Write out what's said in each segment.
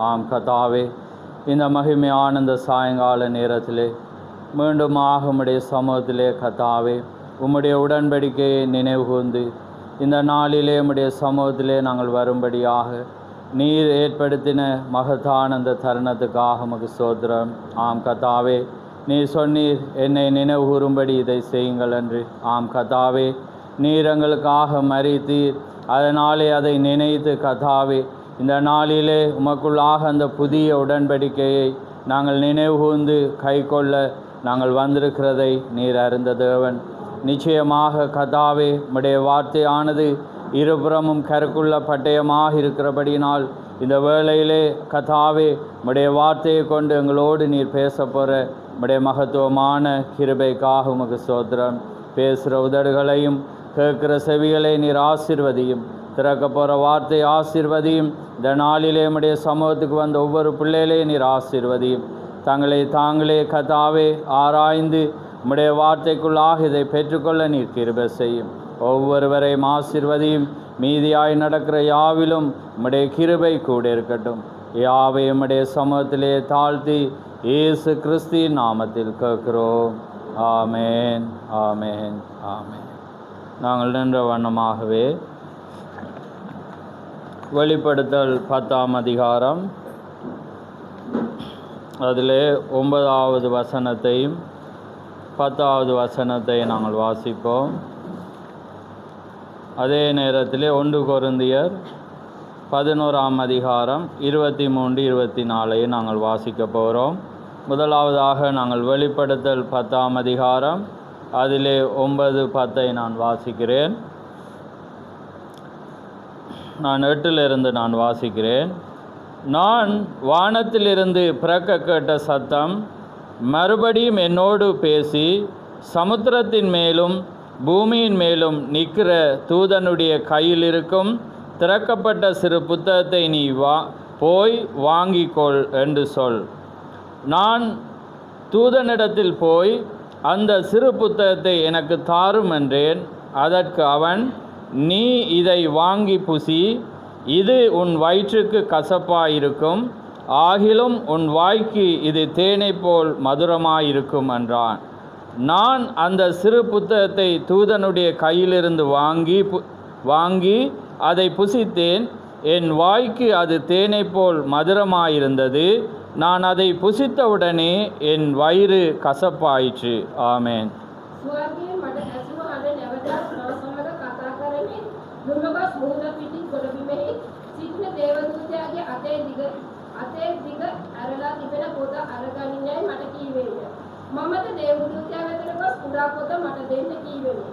ஆம் கர்த்தாவே, இந்த மகிமையான இந்த சாயங்கால நேரத்திலே மீண்டுமாக உம்முடைய சமூகத்திலே கர்த்தாவே உம்முடைய உடன்படிக்கையை நினைவு கூர்ந்து இந்த நாளிலே உம்முடைய சமூகத்திலே நாங்கள் வரும்படியாக நீர் ஏற்படுத்தின மகத்தான அந்த தருணத்துக்காக உமக்கு ஸ்தோத்திரம். ஆம் கர்த்தாவே, நீர் சொன்னீர் என்னை நினைவு கூறும்படி இதை செய்யுங்கள் என்று. ஆம் கர்த்தாவே, நீர் எங்களுக்காக மரித்தீர். அதனாலே அதை நினைத்து கர்த்தாவே இந்த நாளிலே உமக்குள்ளாக அந்த புதிய உடன்படிக்கையை நாங்கள் நினைவு கூர்ந்து கை கொள்ள நாங்கள் வந்திருக்கிறதை நீர் அறிந்த தேவன். நிச்சயமாக கர்த்தாவே, உம்முடைய வார்த்தையானது இருபுறமும் கருக்குள்ள பட்டயமாக இருக்கிறபடினால் இந்த வேளையிலே கர்த்தாவே உம்முடைய வார்த்தையை கொண்டு எங்களோடு நீர் பேச போகிற உம்முடைய மகத்துவமான கிருபைக்காக உமக்கு ஸ்தோத்திரம். பேசுகிற உதடுகளையும் கேட்கிற செவிகளை நீர் ஆசீர்வதியும். திறக்க போகிற வார்த்தை ஆசீர்வதியும். இந்த நாளிலே உம்முடைய சமூகத்துக்கு வந்த ஒவ்வொரு பிள்ளைகளையும் நீர் ஆசீர்வதியும். தங்களை தாங்களே கர்த்தாவே ஆராய்ந்து உம்முடைய வார்த்தைக்குள்ளாக இதை பெற்றுக்கொள்ள நீர் கிருபை செய்யும். ஒவ்வொருவரையும் ஆசீர்வதியும். மீதியாய் நடக்கிற யாவிலும் உம்முடைய கிருபை கூட இருக்கட்டும். யாவை உம்முடைய சமூகத்திலே தாழ்த்தி இயேசு கிறிஸ்துவின் நாமத்தில் கேட்கிறோம். ஆமேன், ஆமேன், ஆமேன். நாங்கள் நின்ற வண்ணமாகவே வெளிப்படுத்தல் 10ஆம் அதிகாரம் அதிலே 9வது வசனத்தையும் 10வது வசனத்தையும் நாங்கள் வாசிப்போம். அதே நேரத்தில் 1 கொரிந்தியர் 11ஆம் அதிகாரம் 23, 24 நாங்கள் வாசிக்க போகிறோம். முதலாவதாக நாங்கள் வெளிப்படுத்தல் 10ஆம் அதிகாரம் அதிலே 9, 10 நான் வாசிக்கிறேன். நான் 8 நான் வாசிக்கிறேன். நான் வானத்திலிருந்து பிறக்க கேட்ட சத்தம் மறுபடியும் என்னோடு பேசி, சமுத்திரத்தின் மேலும் பூமியின் மேலும் நிற்கிற தூதனுடைய கையில் இருக்கும் திறக்கப்பட்ட சிறு புத்தகத்தை நீ போய் வாங்கிக்கொள் என்று சொல். நான் தூதனிடத்தில் போய் அந்த சிறு புத்தகத்தை எனக்கு தாரும் என்றேன். அதற்கு அவன், நீ இதை வாங்கி புசி, இது உன் வயிற்றுக்கு கசப்பாயிருக்கும், ஆகிலும் உன் வாய்க்கு இது தேனை போல் மதுரமாயிருக்கும் என்றான். நான் அந்த சிறு புத்தகத்தை தூதனுடைய கையிலிருந்து வாங்கி அதை புசித்தேன். என் வாய்க்கு அது தேனை போல் மதுரமாயிருந்தது. நான் அதை புசித்தவுடனே என் வயிறு கசப்பாயிற்று. ஆமேன். මමද දේවදූතයා වෙතට ගොස් කුඩා පොත මට දෙන්න කීවෙමි.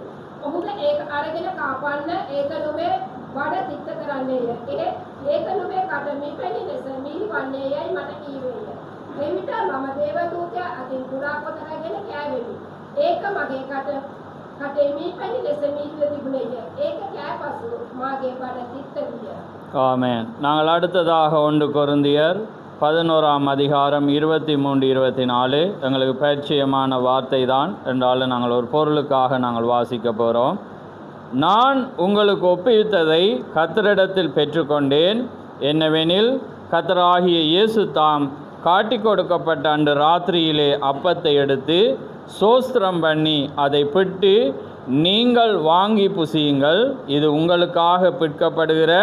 ඔහුද ඒක අරගෙන කාපන්න ඒක නොවේ වඩ තිත්ත කරන්නේය. ඒක නොවේ කට මිපෙනි ලෙස මිහි වන්නේයයි මට කීවේය. එවිට මම දේවදූතයා අතින් කුඩා පොත අරගෙන කෑවෙමි. ඒක මගේ කටේ මිපෙනි ලෙස මිහිව තිබුණේය. ඒක කෑපසු මාගේ වඩ තිත්ත විය. ஆமென். நாங்கள் அடுத்ததாக 1 கொரிந்தியர் 11ஆம் அதிகாரம் 23, 24 எங்களுக்கு பரிச்சயமான வார்த்தை தான் என்றாலும் நாங்கள் ஒரு பொருளுக்காக நாங்கள் வாசிக்க போகிறோம். நான் உங்களுக்கு ஒப்புவித்ததை கர்த்தரிடத்தில் பெற்றுக்கொண்டேன். என்னவெனில், கர்த்தராகிய இயேசு தாம் காட்டி கொடுக்கப்பட்ட அன்று ராத்திரியிலே அப்பத்தை எடுத்து சோஸ்திரம் பண்ணி அதை பிட்டு, நீங்கள் வாங்கி புசியுங்கள், இது உங்களுக்காக பிற்கப்படுகிற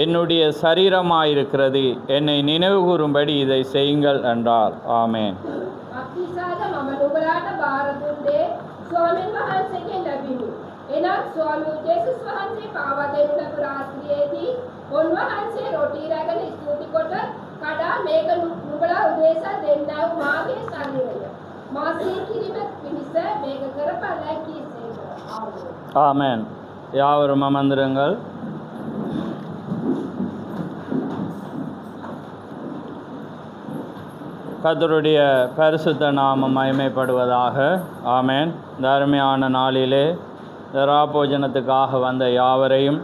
என்னுடைய சரீரமாயிருக்கிறது, என்னை நினைவு கூறும்படி இதை செய்யுங்கள் என்றார். ஆமென். එනත් ස්වාමී ජේසුස් වහන්සේ පාවා දෙන්නු ලැබු රාත්‍රියේදී උන්වහන්සේ රොටි රැගෙන ස්තුති කොට කඩා මේක නුඹලා උදෙසා දෙන්නා වූ මාගේ ශරීරය. මා සීකිරීම පිණිස මේක කරපළයි කීසේක. ஆமென். யாவரும் அமர்ந்திருங்கள். கர்த்தருடைய பரிசுத்த நாமம் மகிமைப்படுவதாக. ஆமென். இந்த அருமையான நாளிலே ராபோஜனத்துக்காக வந்த யாவரையும்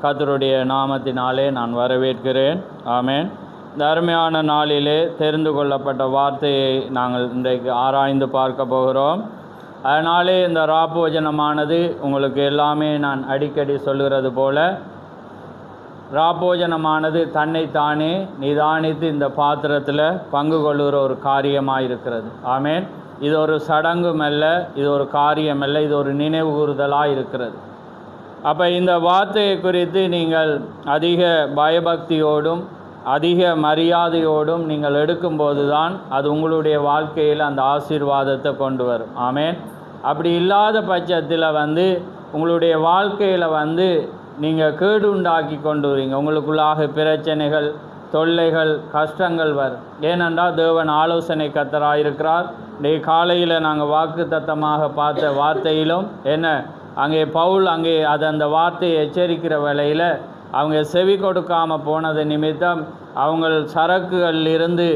கர்த்தருடைய நாமத்தினாலே நான் வரவேற்கிறேன். ஆமென். இந்த அருமையான நாளிலே தெரிந்து கொள்ளப்பட்ட வார்த்தையை நாங்கள் இன்றைக்கு ஆராய்ந்து பார்க்க போகிறோம். அதனாலே இந்த ராபோஜனமானது உங்களுக்கு எல்லாமே நான் அடிக்கடி சொல்கிறது போல ராப்போஜனமானது தன்னைத்தானே நிதானித்து இந்த பாத்திரத்தில் பங்கு கொள்ளுகிற ஒரு காரியமாக இருக்கிறது. ஆமேன். இது ஒரு சடங்கும் அல்ல, இது ஒரு காரியம் அல்ல, இது ஒரு நினைவு கூறுதலாக இருக்கிறது. அப்போ இந்த வார்த்தையை குறித்து நீங்கள் அதிக பயபக்தியோடும் அதிக மரியாதையோடும் நீங்கள் எடுக்கும்போது தான் அது உங்களுடைய வாழ்க்கையில் அந்த ஆசீர்வாதத்தை கொண்டு வரும். ஆமேன். அப்படி இல்லாத பட்சத்தில் உங்களுடைய வாழ்க்கையில் நீங்கள் கேடு உண்டாக்கி கொண்டு வரீங்க. உங்களுக்குள்ளாக பிரச்சனைகள், தொல்லைகள், கஷ்டங்கள் வரும். ஏனென்றால் தேவன் ஆலோசனை கர்த்தராயிருக்கிறார். இன்றைய காலையில் நாங்கள் வாக்கு தத்தமாக பார்த்த வார்த்தையிலும் அங்கே பவுல் அந்த வார்த்தையை எச்சரிக்கிற வேளையில் அவங்க செவி கொடுக்காமல் போனது நிமித்தம் அவங்க சரக்குகளிலிருந்து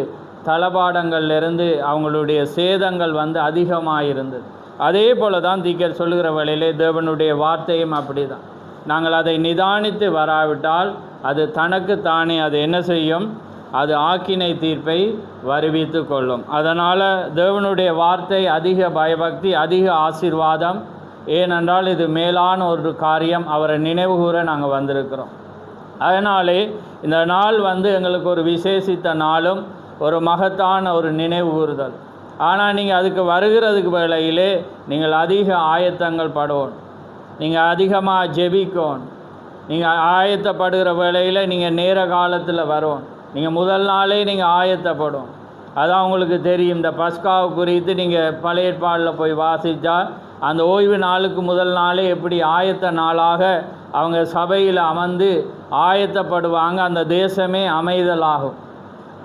தளபாடங்களிலிருந்து அவங்களுடைய சேதங்கள் அதிகமாக இருந்தது. அதே போல தான் தீக்கர் சொல்லுகிற வேளையிலே தேவனுடைய வார்த்தையும் அப்படி தான். நாங்கள் அதை நிதானித்து வராவிட்டால் அது தனக்கு தானே அது என்ன செய்யும்? அது ஆக்கினை தீர்ப்பை வருவித்து கொள்ளும். அதனால் தேவனுடைய வார்த்தை அதிக பயபக்தி, அதிக ஆசீர்வாதம். ஏனென்றால் இது மேலான ஒரு காரியம். அவரை நினைவு கூற நாங்கள் வந்திருக்கிறோம். அதனாலே இந்த நாள் எங்களுக்கு ஒரு விசேஷித்த நாளும் ஒரு மகத்தான ஒரு நினைவு கூறுதல். ஆனால் நீங்கள் அதுக்கு வருகிறதுக்கு வேளையிலே நீங்கள் அதிக ஆயத்தங்கள் படணும். நீங்கள் அதிகமாக ஜெபிக்கணும். நீங்கள் ஆயத்தப்படுகிற வேளையில் நீங்கள் நேர காலத்தில் வரும். நீங்கள் முதல் நாளே நீங்கள் ஆயத்தப்படும். அதான் உங்களுக்கு தெரியும். இந்த பஸ்காவை குறித்து நீங்கள் பழைய ஏற்பாடில் போய் வாசித்தா அந்த ஓய்வு நாளுக்கு முதல் நாளே எப்படி ஆயத்த நாளாக அவங்க சபையில் அமர்ந்து ஆயத்தப்படுவாங்க. அந்த தேசமே அமைதலாகும்.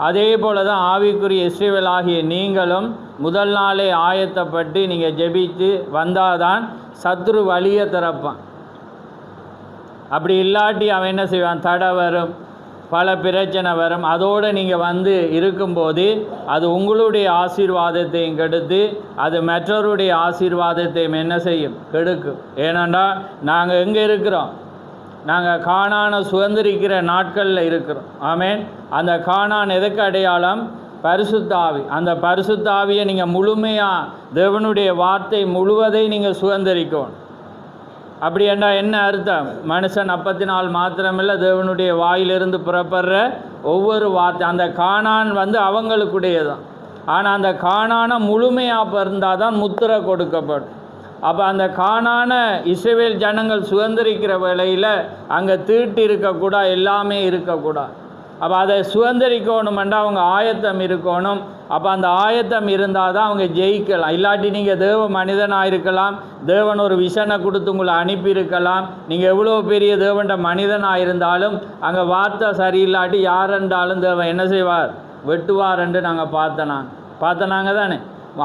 அதே போல் தான் ஆவிக்குரிய இஸ்ரவேலாகிய நீங்களும் முதல் நாளே ஆயத்தப்பட்டு நீங்கள் ஜெபித்து வந்தால் தான் சத்ரு வழியை திறப்பான். அப்படி இல்லாட்டி அவன் என்ன செய்வான்? தடை வரும், பல பிரச்சனை வரும். அதோடு நீங்கள் இருக்கும்போது அது உங்களுடைய ஆசீர்வாதத்தையும் கெடுத்து அது மற்றவருடைய ஆசீர்வாதத்தையும் என்ன செய்யும்? கெடுக்கும். ஏனென்றால் நாங்கள் எங்கே இருக்கிறோம்? நாங்கள் கானானை சுதந்திரிக்கிற நாட்களில் இருக்கிறோம். ஆமேன். அந்த கானான் எதுக்கு அடையாளம்? பரிசுத்தாவி. அந்த பரிசுத்தாவியை நீங்கள் முழுமையாக தேவனுடைய வார்த்தை முழுவதை நீங்கள் சுதந்திரிக்கணும். அப்படி என்றால் என்ன அர்த்தம்? மனுஷன் அப்பத்தினால் மாத்திரமில்லை, தேவனுடைய வாயிலிருந்து புறப்படுற ஒவ்வொரு வார்த்தை. அந்த கானான் அவங்களுக்குடையதான். ஆனால் அந்த கானானை முழுமையாக இருந்தால் தான் முத்திரை கொடுக்கப்படும். அப்போ அந்த கானான இஸ்ரவேல் ஜனங்கள் சுதந்திரிக்கிற வேளையில் அங்கே தீட்டு இருக்கக்கூடாது, எல்லாமே இருக்கக்கூடாது. அப்போ அதை சுதந்திரிக்கணுமெண்டா அவங்க ஆயத்தம் இருக்கணும். அப்போ அந்த ஆயத்தம் இருந்தால் தான் அவங்க ஜெயிக்கலாம். இல்லாட்டி நீங்கள் தேவ மனிதனாக இருக்கலாம், தேவன் ஒரு விஷனை கொடுத்து உங்களை அனுப்பியிருக்கலாம். நீங்கள் எவ்வளோ பெரிய தேவன்ட மனிதனாக இருந்தாலும் அங்கே வார்த்தை சரியில்லாட்டி யாரென்றாலும் தேவன் என்ன செய்வார்? வெட்டுவார் என்று நாங்கள் பார்த்தனாங்க தானே.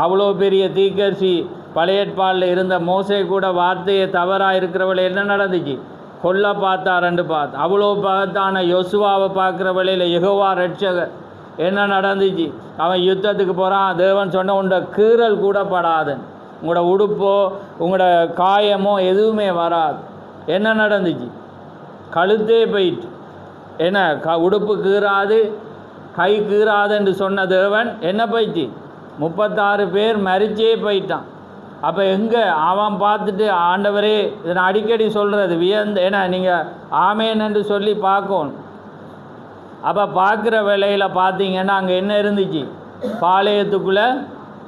அவ்வளோ பெரிய தீர்க்கதரிசி பழைய ஏற்பாடில் இருந்த மோசே கூட வார்த்தையை தவறாக இருக்கிறவளை என்ன நடந்துச்சு? கொல்ல பார்த்தாரண்டு அவ்வளோ பார்த்தான யோசுவாவை பார்க்குற வழியில் யெகோவா ரட்சகர் என்ன நடந்துச்சு? அவன் யுத்தத்துக்கு போகிறான். தேவன் சொன்ன உங்களோட கீறல் கூட படாது, உங்களோட உடுப்போ உங்களோட காயமோ எதுவுமே வராது. என்ன நடந்துச்சு? கழுத்தே போயிட்டு. என்ன உடுப்பு கீறாது, கை கீறாதுன்னு சொன்ன தேவன் என்ன போயிடுச்சு? 36 பேர் மரிச்சே போயிட்டான். அப்போ எங்கே அவன் பார்த்துட்டு ஆண்டவரே, இதை நான் அடிக்கடி சொல்கிறது ஏன்னா நீங்கள் ஆமேன் என்று சொல்லி பார்க்கணும். அப்போ பார்க்குற வேளையில் பார்த்தீங்கன்னா அங்கே என்ன இருந்துச்சு? பாளையத்துக்குள்ளே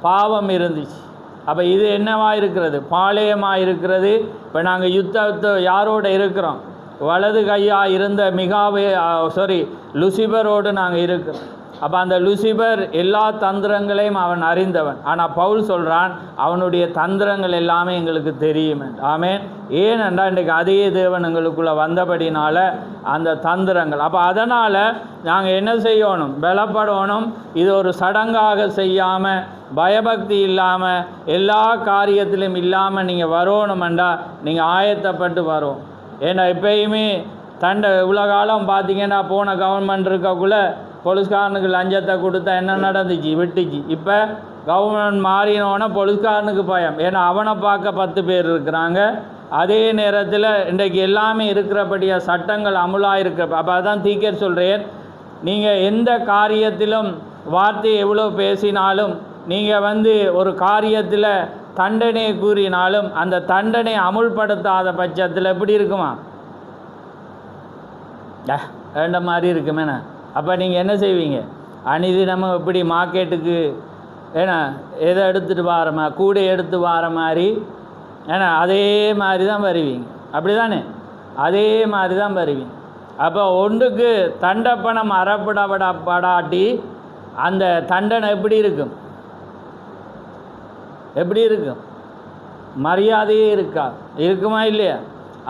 பாவம் இருந்துச்சு. அப்போ இது என்னவாக இருக்கிறது? பாளையமாக இருக்கிறது. இப்போ நாங்கள் யுத்தத்தை யாரோடு இருக்கிறோம்? வலது கையாக இருந்த லூசிபரோடு நாங்கள் இருக்கிறோம். அப்போ அந்த லூசிபர் எல்லா தந்திரங்களையும் அவன் அறிந்தவன். ஆனால் பவுல் சொல்கிறான் அவனுடைய தந்திரங்கள் எல்லாமே எங்களுக்கு தெரியும். ஆமேன். ஏனென்றால் இன்றைக்கு அதே தேவன் எங்களுக்குள்ளே வந்தபடினால அந்த தந்திரங்கள். அப்போ அதனால் நாங்கள் என்ன செய்யணும்? பலப்படணும். இது ஒரு சடங்காக செய்யாமல், பயபக்தி இல்லாமல், எல்லா காரியத்திலும் இல்லாமல் நீங்கள் வரணுமெண்டா நீங்கள் ஆயத்தப்பட்டு வரும். ஏன்னா எப்பயுமே இவ்வளோ காலம் பார்த்தீங்கன்னா போன கவர்மெண்ட் இருக்கக்குள்ளே போலீஸ்காரனுக்கு லஞ்சத்தை கொடுத்தா என்ன நடந்துச்சு? விட்டுச்சு. இப்போ கவர்மெண்ட் மாறினோன்னா போலீஸ்காரனுக்கு பயம். ஏன்னா அவனை பார்க்க 10 பேர் இருக்கிறாங்க. அதே நேரத்தில் இன்றைக்கு எல்லாமே இருக்கிறபடியாக சட்டங்கள் அமுலாக இருக்கிற. அப்போ அதான் தீக்கர் சொல்கிறேன், நீங்கள் எந்த காரியத்திலும் வார்த்தை எவ்வளோ பேசினாலும், நீங்கள் ஒரு காரியத்தில் தண்டனை கூறினாலும் அந்த தண்டனை அமுல்படுத்தாத பட்சத்தில் எப்படி இருக்குமா? வேண்ட மாதிரி இருக்குமேண்ணா. அப்போ நீங்கள் என்ன செய்வீங்க? அணிதினமும் எப்படி மார்க்கெட்டுக்கு ஏன்னா எதை எடுத்துகிட்டு வார கூடை எடுத்து வார மாதிரி ஏன்னா அதே மாதிரி தான் வருவீங்க, அப்படி தானே? அதே மாதிரி தான் வருவீங்க. அப்போ ஒன்றுக்கு தண்டப்பணம் அறப்படப்படாட்டி அந்த தண்டனை எப்படி இருக்கும்? எப்படி இருக்கும்? மரியாதையே இருக்கா? இருக்குமா இல்லையா?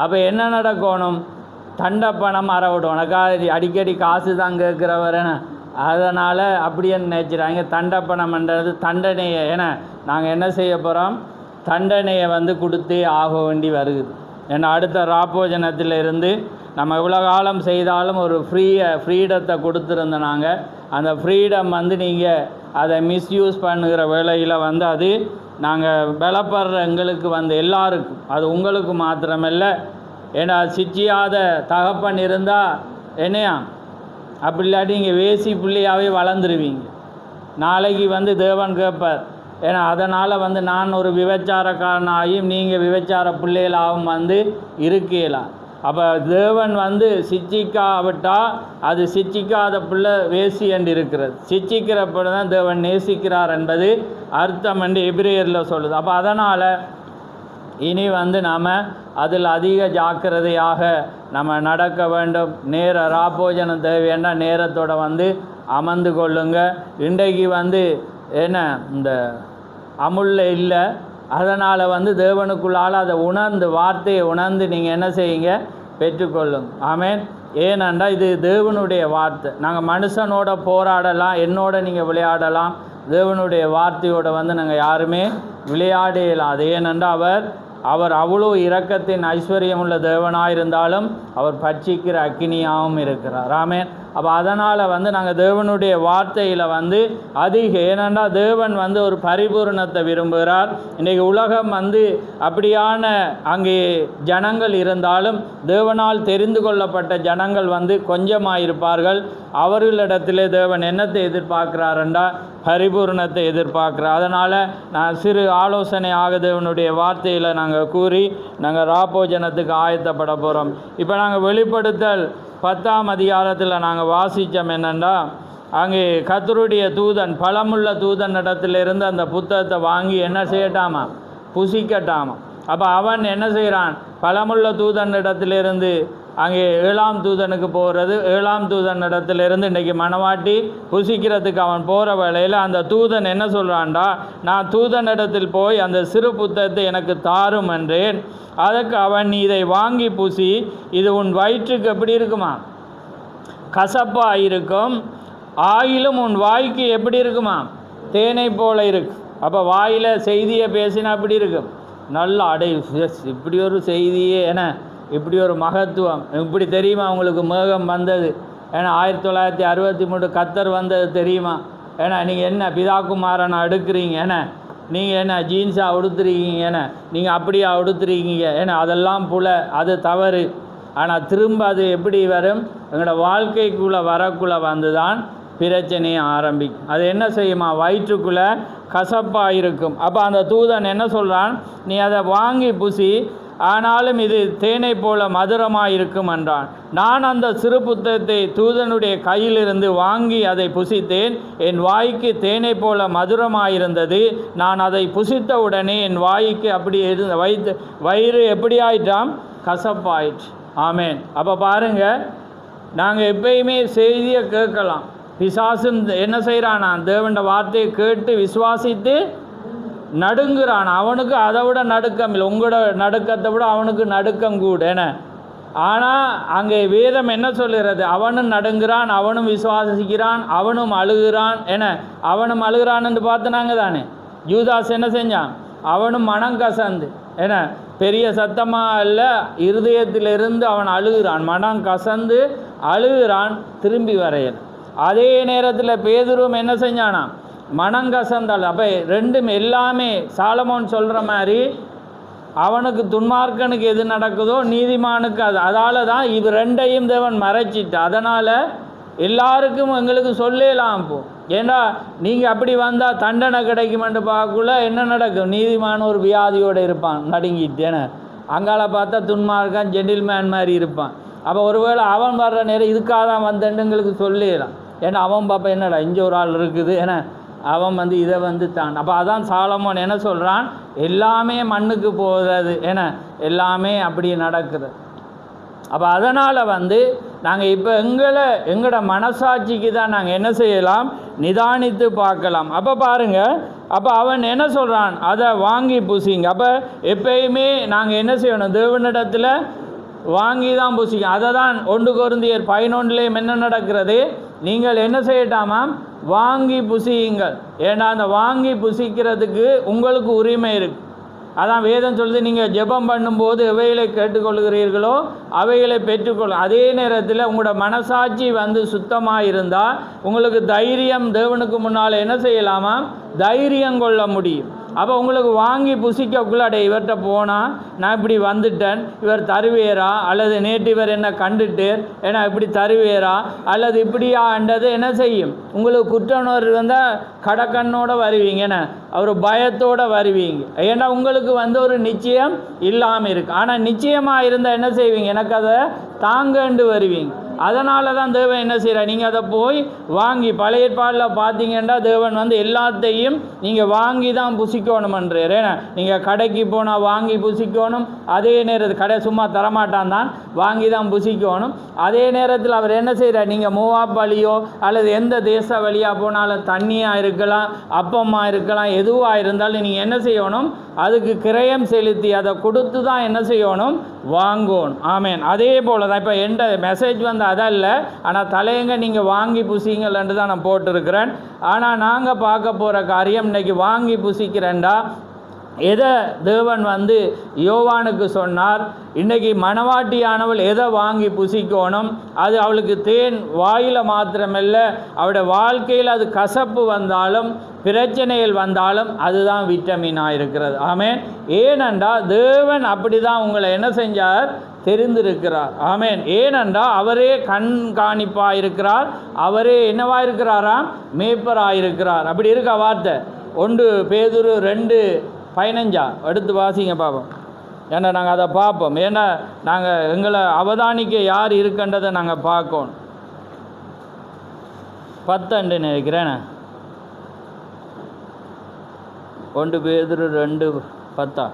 அப்போ என்ன நடக்கணும்? தண்டப்பணம் அறவிடும். உனக்கா அடிக்கடி காசு தான் கேட்குறவரேன்னு அதனால் அப்படியே நினைச்சிடாங்க. தண்டப்பணம்ன்றது தண்டனையை ஏன்னா நாங்கள் என்ன செய்ய போகிறோம்? தண்டனையை கொடுத்தே ஆக வேண்டி வருகுது. ஏன்னா அடுத்த ராப்போஜனத்தில் இருந்து நம்ம இவ்வளோ காலம் செய்தாலும் ஒரு ஃப்ரீடத்தை கொடுத்துருந்தோம். நாங்கள் அந்த ஃப்ரீடம் நீங்கள் அதை மிஸ்யூஸ் பண்ணுகிற வேளையில் அது நாங்கள் பலப்படுற எங்களுக்கு எல்லாருக்கும், அது உங்களுக்கு மாத்திரமல்ல. ஏன்னா சிச்சியாத தகப்பன் இருந்தால் என்னையா அப்படி இல்லாட்டி இங்கே வேசி பிள்ளையாகவே வளர்ந்துருவீங்க. நாளைக்கு தேவன் கேட்பார். ஏன்னா அதனால் நான் ஒரு விபச்சாரக்காரனாகியும் நீங்கள் விபச்சார பிள்ளைகளாகவும் இருக்கலாம். அப்போ தேவன் சிச்சிக்காவிட்டால் அது சிச்சிக்காத பிள்ளை வேசி என்று இருக்கிறது. சிச்சிக்கிற பிள்ளை தான் தேவன் நேசிக்கிறார் என்பது அர்த்தம் என்று எபிரேயரில் சொல்லுது. அப்போ அதனால் இனி நாம் அதில் அதிக ஜாக்கிரதையாக நம்ம நடக்க வேண்டும். ராப்போஜனம் தேவைன்னா நேரத்தோடு அமர்ந்து கொள்ளுங்க. இன்றைக்கு என்ன இந்த அமுல்ல இல்லை, அதனால் தேவனுக்குள்ளால் அதை உணர்ந்து வார்த்தையை உணர்ந்து நீங்கள் என்ன செய்யுங்க? பெற்றுக்கொள்ளுங்க. ஆமேன். ஏனென்றால் இது தேவனுடைய வார்த்தை. நாங்கள் மனுஷனோட போராடலாம், என்னோட நீங்கள் விளையாடலாம், தேவனுடைய வார்த்தையோடு நாங்கள் யாருமே விளையாடலாம். அது ஏனென்றால் அவர் அவ்வளோ இரக்கத்தின் ஐஸ்வர்யமுள்ள தேவனாக இருந்தாலும் அவர் பட்சிக்கிற அக்கினியாகவும் இருக்கிறார். ஆமேன். அப்போ அதனால் நாங்கள் தேவனுடைய வார்த்தையில் அதிக ஏனென்றால் தேவன் ஒரு பரிபூரணத்தை விரும்புகிறார். இன்றைக்கு உலகம் அப்படியான அங்கே ஜனங்கள் இருந்தாலும் தேவனால் தெரிந்து கொள்ளப்பட்ட ஜனங்கள் கொஞ்சமாக இருப்பார்கள். அவர்களிடத்திலே தேவன் என்னத்தை எதிர்பார்க்கிறாருண்டா? பரிபூரணத்தை எதிர்பார்க்குறார். அதனால் நான் சிறு ஆலோசனையாக தேவனுடைய வார்த்தையில் நாங்கள் கூறி நாங்கள் ராப்போஜனத்துக்கு ஆயத்தப்பட போகிறோம். இப்போ நாங்கள் வெளிப்படுத்தல் 10ஆம் அதிகாரத்தில் நாங்கள் வாசித்தோம். என்னென்னா அங்கே கர்த்தருடைய தூதன் பலமுள்ள தூதன் இடத்திலிருந்து அந்த புத்தகத்தை வாங்கி என்ன செய்யட்டாமா? புசிக்கட்டாமா. அப்போ அவன் என்ன செய்கிறான்? பலமுள்ள தூதன் இடத்திலிருந்து அங்கே 7ஆம் தூதனுக்கு போகிறது. 7ஆம் தூதன் இடத்திலிருந்து இன்றைக்கி மணவாட்டி புசிக்கிறதுக்கு அவன் போகிற வேளையில் அந்த தூதன் என்ன சொல்கிறான்டா? நான் தூதன் இடத்தில் போய் அந்த சிறு புத்தகத்தை எனக்கு தாரும் என்றேன். அதற்கு அவன், நீ இதை வாங்கி புசி, இது உன் வயிற்றுக்கு எப்படி இருக்குமா? கசப்பாக இருக்கும். ஆயிலும் உன் வாய்க்கு எப்படி இருக்குமா? தேனை போல இருக்கு. அப்போ வாயில் செய்தியை பேசினா அப்படி இருக்கும். நல்ல அடை இப்படி ஒரு செய்தியே என இப்படி ஒரு மகத்துவம் இப்படி தெரியுமா உங்களுக்கு? மேகம் வந்தது ஏன்னா 1963 கத்தர் வந்தது தெரியுமா? ஏன்னா நீங்கள் என்ன பிதாகுமாரனை எடுக்கிறீங்க? ஏன்னா நீங்கள் என்ன ஜீன்ஸாக உடுத்துருக்கீங்க? ஏன்னா நீங்கள் அப்படியா உடுத்துருக்கீங்க? ஏன்னா அதெல்லாம் புல, அது தவறு. ஆனால் திரும்ப அது எப்படி வரும்? எங்களோட வாழ்க்கைக்குள்ளே வரக்குள்ளே தான் பிரச்சனையை ஆரம்பிக்கும். அது என்ன செய்யுமா? வயிற்றுக்குள்ளே கசப்பாக இருக்கும். அப்போ அந்த தூதன் என்ன சொல்கிறான்? நீ அதை வாங்கி புசி, ஆனாலும் இது தேனை போல மதுரமாக இருக்கும் என்றான். நான் அந்த சிறு புத்தகத்தை தூதனுடைய கையிலிருந்து வாங்கி அதை புசித்தேன். என் வாய்க்கு தேனை போல மதுரமாயிருந்தது. நான் அதை புசித்த உடனே என் வாய்க்கு அப்படி வயிறு எப்படி ஆயிட்டாம்? கசப்பாயிற்று. ஆமேன். அப்போ பாருங்கள், நாங்கள் எப்பயுமே செய்தியை கேட்கலாம். பிசாசும் என்ன செய்கிறானா? தேவண்ட வார்த்தையை கேட்டு விசுவாசித்து நடுங்குறான். அவனுக்கு அதை விட நடுக்கம் இல்லை. உங்களோட நடுக்கத்தை விட அவனுக்கு நடுக்கம் கூட. என்ன ஆனால் அங்கே வேதம் என்ன சொல்கிறது? அவனும் நடுங்குறான், அவனும் விசுவாசிக்கிறான், அவனும் அழுகிறான். அவனும் அழுகிறான்னு பார்த்துனாங்க தானே. யூதாஸ் என்ன செஞ்சான்? அவனும் மனம் கசந்து பெரிய சத்தமாக இல்லை, இருதயத்திலிருந்து அவன் அழுகிறான், மனம் கசந்து அழுகிறான், திரும்பி வரையன். அதே நேரத்தில் பேதுருவும் என்ன செஞ்சானா? மனங்கசந்தால். அப்போ ரெண்டும் எல்லாமே சாலமோன் சொல்கிற மாதிரி அவனுக்கு துன்மார்க்கனுக்கு எது நடக்குதோ நீதிமானுக்கு அது. அதால் தான் இது ரெண்டையும் தேவன் மறைச்சிட்டு, அதனால் எல்லாருக்கும் எங்களுக்கு சொல்லலாம். போ ஏன்னா நீங்கள் அப்படி வந்தால் தண்டனை கிடைக்குமென்று பார்க்கக்குள்ள என்ன நடக்கும்? நீதிமான ஒரு வியாதியோடு இருப்பான் நடுங்கிட்டு. அங்கால பார்த்தா துன்மார்க்கன் ஜென்டில்மேன் மாதிரி இருப்பான். அப்போ ஒருவேளை அவன் வர்ற நேரம் இதுக்காக தான் வந்தேன்னு எங்களுக்கு சொல்லிடலாம். ஏன்னா அவன் பாப்பா என்னடா இங்கே ஒரு ஆள் இருக்குது, ஏன்னா அவன் இதை தான். அப்போ அதான் சாலமோன் என்ன சொல்கிறான், எல்லாமே மண்ணுக்கு போகிறது, ஏன்னா எல்லாமே அப்படி நடக்குது. அப்போ அதனால் நாங்கள் இப்போ எங்களோட மனசாட்சிக்கு தான் நாங்கள் என்ன செய்யலாம், நிதானித்து பார்க்கலாம். அப்போ பாருங்கள், அப்போ அவன் என்ன சொல்கிறான், அதை வாங்கி பூசிங்க. அப்போ எப்பயுமே நாங்கள் என்ன செய்யணும், தேவனிடத்தில் வாங்கி தான் பூசிக்கணும். அதை தான் 1 கொரிந்தியர் 11 என்ன நடக்கிறது, நீங்கள் என்ன செய்யட்டாமாம், வாங்கி புசியுங்கள். ஏன்னா அந்த வாங்கி புசிக்கிறதுக்கு உங்களுக்கு உரிமை இருக்குது. அதான் வேதம் சொல்லுது, நீங்கள் ஜெபம் பண்ணும்போது எவைகளை கேட்டுக்கொள்கிறீர்களோ அவைகளை பெற்றுக்கொள்ளும். அதே நேரத்தில் உங்களோட மனசாட்சி சுத்தமாக இருந்தால் உங்களுக்கு தைரியம், தேவனுக்கு முன்னால் என்ன செய்யலாமா, தைரியம் கொள்ள முடியும். அப்போ உங்களுக்கு வாங்கி புசிக்கக்குள்ள இவர்கிட்ட போனால் நான் இப்படி வந்துட்டேன், இவர் தருவேரா, அல்லது நேற்று இவர் என்ன கண்டுட்டேர், ஏன்னா இப்படி தருவேரா, அல்லது இப்படியான்றது என்ன செய்யும், உங்களுக்கு குற்றணர் வந்தால் கடக்கண்ணோடு வருவீங்க, ஏன்னா ஒரு பயத்தோடு வருவீங்க. ஏன்னா உங்களுக்கு ஒரு நிச்சயம் இல்லாமல் இருக்குது. ஆனால் நிச்சயமாக இருந்தால் என்ன செய்வீங்க, எனக்கு அதை தாங்கண்டு வருவீங்க. அதனால தான் தேவன் என்ன செய்கிறார், நீங்கள் அதை போய் வாங்கி, பழைய ஏற்பாடில் பார்த்தீங்கன்னா தேவன் எல்லாத்தையும் நீங்கள் வாங்கி தான் புசிக்கணுமன்றார். ஏன்னா நீங்கள் கடைக்கு போனால் வாங்கி புசிக்கணும், அதே நேரத்தில் கடை சும்மா தரமாட்டான் தான், வாங்கி தான் புசிக்கணும். அதே நேரத்தில் அவர் என்ன செய்கிறார், நீங்கள் மோவாப் வழியோ அல்லது எந்த தேச வழியாக போனாலும் தண்ணியாக இருக்கலாம், அப்பமாக இருக்கலாம், எதுவாக இருந்தாலும் நீங்கள் என்ன செய்யணும், அதுக்கு கிரயம் செலுத்தி அதை கொடுத்து தான் என்ன செய்யணும், வாங்கணும். ஆமேன். அதே போல் தான் இப்போ எந்த மெசேஜ் அதல்ல, ஆனால் தலையங்க நீங்கள் வாங்கி புசிங்கள்ன்ட்டு தான் நான் போட்டிருக்கிறேன். ஆனால் நாங்கள் பார்க்க போகிற காரியம் இன்றைக்கி வாங்கி புசிக்கிறேன்டா எதை தேவன் யோவானுக்கு சொன்னார். இன்றைக்கி மணவாட்டியானவள் எதை வாங்கி புசிக்கணும், அது அவளுக்கு தேன் வாயில் மாத்திரமல்ல, அவளுடைய வாழ்க்கையில் அது கசப்பு வந்தாலும் பிரச்சனைகள் வந்தாலும் அதுதான் விட்டமினாக இருக்கிறது. ஆமேன். ஏனென்றால் தேவன் அப்படி தான் உங்களை என்ன செஞ்சார், தெரிந்திருக்கிறார். ஆமேன். ஏனென்றால் அவரே கண்காணிப்பாக இருக்கிறார், அவரே என்னவாக இருக்கிறாராம், மேய்ப்பராக இருக்கிறார். அப்படி இருக்க வார்த்தை 1 பேதுரு 2:15 எடுத்து வாசிங்க பார்ப்போம். ஏன்னா நாங்கள் அதை பார்ப்போம். ஏன்னா நாங்கள் எங்களை அவதானிக்க யார் இருக்குன்றதை நாங்கள் பார்க்கணும். 10 நினைக்கிறேன். 1 பேதுரு 2:10.